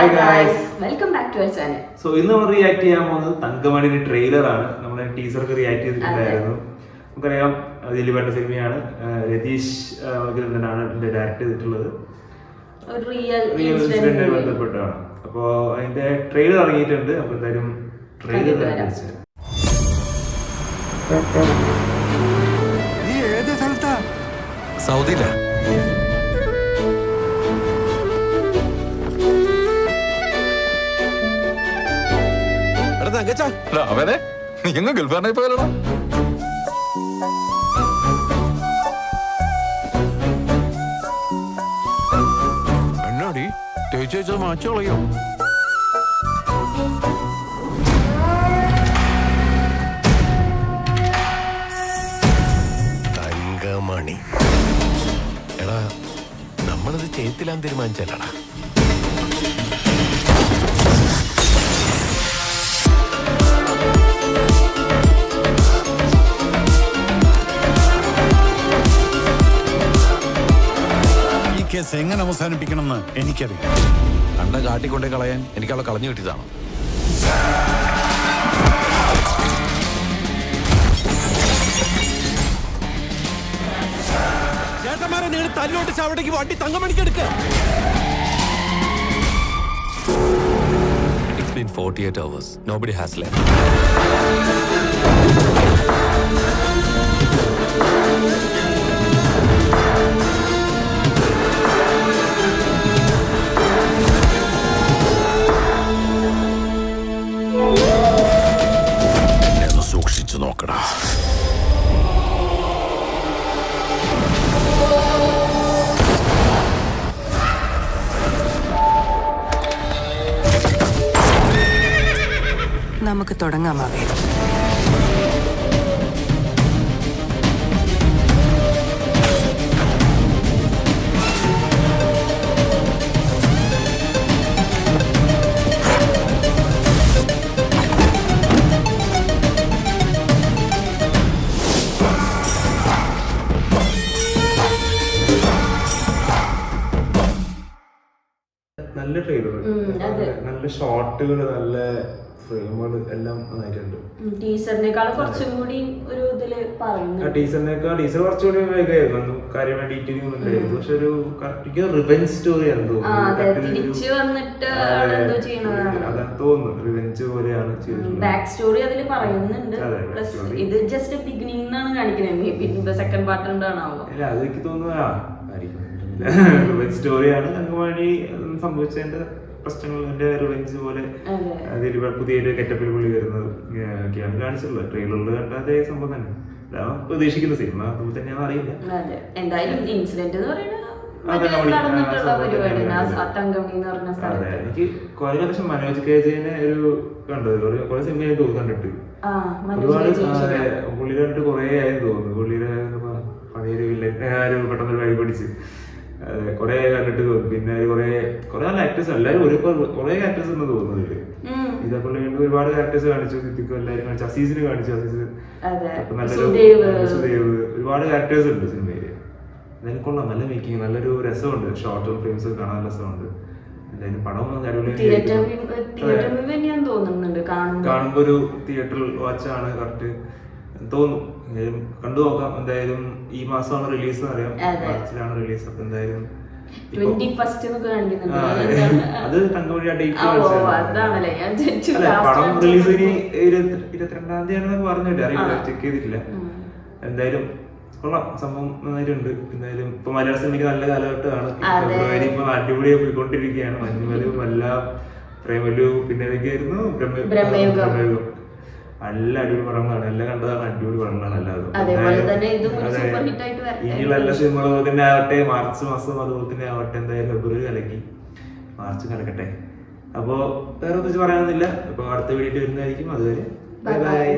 Hi guys, welcome back to our channel. So ഇന്ന് നമ്മൾ react ചെയ്യാൻ പോകുന്നത് തങ്കമണിയുടെ ട്രെയിലറാണ്. നമ്മൾ ടീസർക്ക് റിയാക്ട് ചെയ്തിട്ടുണ്ടായിരുന്നു. നമുക്കറിയാം ദിലീപേട്ട സിനിമയാണ്. രതീഷ് ആണ് ഇതിന്റെ ഡയറക്ട് ചെയ്തിട്ടുള്ളത്. ഒരു റിയൽ ഇൻസിഡന്റുമായി ബന്ധപ്പെട്ടാണ്. അപ്പോൾ അതിന്റെ ട്രെയിലർ ഇറങ്ങിയിട്ടുണ്ട്. അപ്പൊ എന്തായാലും ട്രെയിലർ ഏത് സ്ഥലത്താ? സൗദിയിലാ. അവനെ നീ എങ്ങ് ഗൾഫാനായി പോയാലോ? എന്നാടി തേച്ച് മാച്ചു കളയോ? തങ്കമണി എടാ, നമ്മളിത് ചെയ്യത്തില്ലാൻ തീരുമാനിച്ചല്ലടാ. കേസ് എങ്ങനെ അവസാനിപ്പിക്കണമെന്ന് എനിക്കറിയാം. കണ്ട കാട്ടിക്കൊണ്ടേ കളയാൻ എനിക്ക് അവളെ കളഞ്ഞു കിട്ടിയതാണ്. ചേട്ടന്മാരെ നിങ്ങൾ തല്ലോട്ട് ചവിടേക്ക് വണ്ടി തങ്കമണിക്കെടുക്ക. It's been 48 hours. Nobody has left. സൂക്ഷിച്ചു നോക്കടാ. നമുക്ക് തുടങ്ങാമാവേ. നല്ല ട്രെയിലർ, നല്ല ഷോട്ടുകൾ, നല്ല ഫ്രെയിമുകൾ എല്ലാം നന്നായിട്ടുണ്ട്. ടീച്ചറിനേക്കാൾ കുറച്ചും കൂടി ഒരു ഇതില് പറയുന്നു. ടീച്ചർ കുറച്ചുകൂടി വേഗമായിരുന്നു, കാര്യമായ ഡീറ്റെയിലിംഗ് ഉണ്ടായിരുന്നു. പക്ഷെ ഒരു റിവെഞ്ച് സ്റ്റോറി ആണ് തിരിച്ചു വന്നിട്ട് അതാണ് തോന്നുന്നു. റിവെഞ്ച് പോലെയാണ് ചെയ്തിട്ടുള്ളത്. ബാക്ക് സ്റ്റോറി അതിൽ പറയുന്നുണ്ട്. പ്ലസ് ഇത് ജസ്റ്റ് ബിഗിനിങ് എന്നാണ് കാണിക്കുന്നത്. പിന്നെ സെക്കൻഡ് പാർട്ട് ഉണ്ടാണാവോ? അല്ല, അത് എനിക്ക് തോന്നുന്നു റിവെഞ്ച് സ്റ്റോറിയാണ്. തങ്കമണി സംഭവിച്ചതിന്റെ പ്രശ്നങ്ങളുടെ റിവെഞ്ച് പോലെ പുതിയൊരു കെറ്റപ്പിൽ പുള്ളി വരുന്നത് ഒക്കെയാണ് കാണിച്ചിട്ടുള്ളത്. ട്രെയിലറിൽ കണ്ട അതേ സംഭവം തന്നെ പ്രതീക്ഷിക്കുന്ന സിനിമ അതുപോലെ തന്നെയാണെന്ന് അറിയില്ല. എന്തായാലും ഇൻസിഡന്റ് എന്ന് പറയുന്നത് എനിക്ക് കുറെ പ്രാവശ്യം മനോജ് കെ ജയനെ ഒരു കണ്ടത് കുറെ സിനിമയായി തോന്നുന്നുണ്ടിട്ട് ഒരുപാട് പുള്ളി കണ്ടിട്ട് കുറെ ആയി തോന്നുന്നു. പുള്ളിയുടെ പഴയൊരു വില്ലൻ പെട്ടെന്ന് വഴി പഠിച്ച് കൊറേ കണ്ടിട്ട് തോന്നും. പിന്നെ കുറെ നല്ല ആക്ടേഴ്സ്, എല്ലാവരും കുറെ ആക്ടേഴ്സ് എന്ന് തോന്നുന്നില്ല. ഇതേപോലെ വീണ്ടും ഒരുപാട് ആക്ടേഴ്സ് കാണിച്ചു. സിദ്ദിഖ് എല്ലാവരും കാണിച്ചു, അസീസിന് കാണിച്ചു. അസീസ് സുദേവ്, ഒരുപാട് ആക്ടേഴ്സ് ഉണ്ട് സിനിമയില്. എന്തായാലും കൊള്ളാം, നല്ല മേക്കിങ്, നല്ലൊരു രസമുണ്ട്. ഷോർട്ട് ഫിലിംസ് കാണാൻ രസമുണ്ട്. എന്തായാലും പടം കാണുമ്പോ ഒരു തിയേറ്ററിൽ വാച്ചാണ് കറക്റ്റ് തോന്നും. കണ്ടു നോക്കാം. എന്തായാലും ഈ മാസമാണ് റിലീസ്, അറിയാം. മാർച്ചിലാണ് റിലീസ്. അപ്പൊ എന്തായാലും അത് തങ്കമണി പടം റിലീസ് ഇനി 22-ാം തീയതിയാണെന്നൊക്കെ പറഞ്ഞിട്ട് അറിയില്ല, ചെക്ക് ചെയ്തിട്ടില്ല. എന്തായാലും കൊള്ളാം, സംഭവം നന്നായിട്ടുണ്ട്. എന്തായാലും ഇപ്പൊ മലയാള സിനിമയ്ക്ക് നല്ല കാലഘട്ടമാണ്. ഫെബ്രുവരി ഇപ്പൊ അടിപൊളിയായി പോയിക്കൊണ്ടിരിക്കുകയാണ്. മഞ്ഞുമലു, മല്ല, പ്രേമലു, പിന്നെ ഏതൊക്കെയായിരുന്നു ബ്രഹ്മയുഗം. നല്ല അടിപൊളി പടങ്ങളാണ്, എല്ലാം കണ്ടതാണ്. അടിപൊളി പടങ്ങളാണ് എല്ലാവരും. ഇനിയുള്ള എല്ലാ സിനിമകളും തന്നെ ആവട്ടെ. മാർച്ച് മാസം അതുപോലെ തന്നെ ആവട്ടെ. എന്തായാലും ഫെബ്രുവരി കലക്കി, മാർച്ച് കലക്കട്ടെ. അപ്പോ വേറെ ഒന്നും പറയാനൊന്നുമില്ല. അപ്പൊ അടുത്ത വീഡിയോ വരുന്നതായിരിക്കും. അതുവരെ ബൈ ബൈ.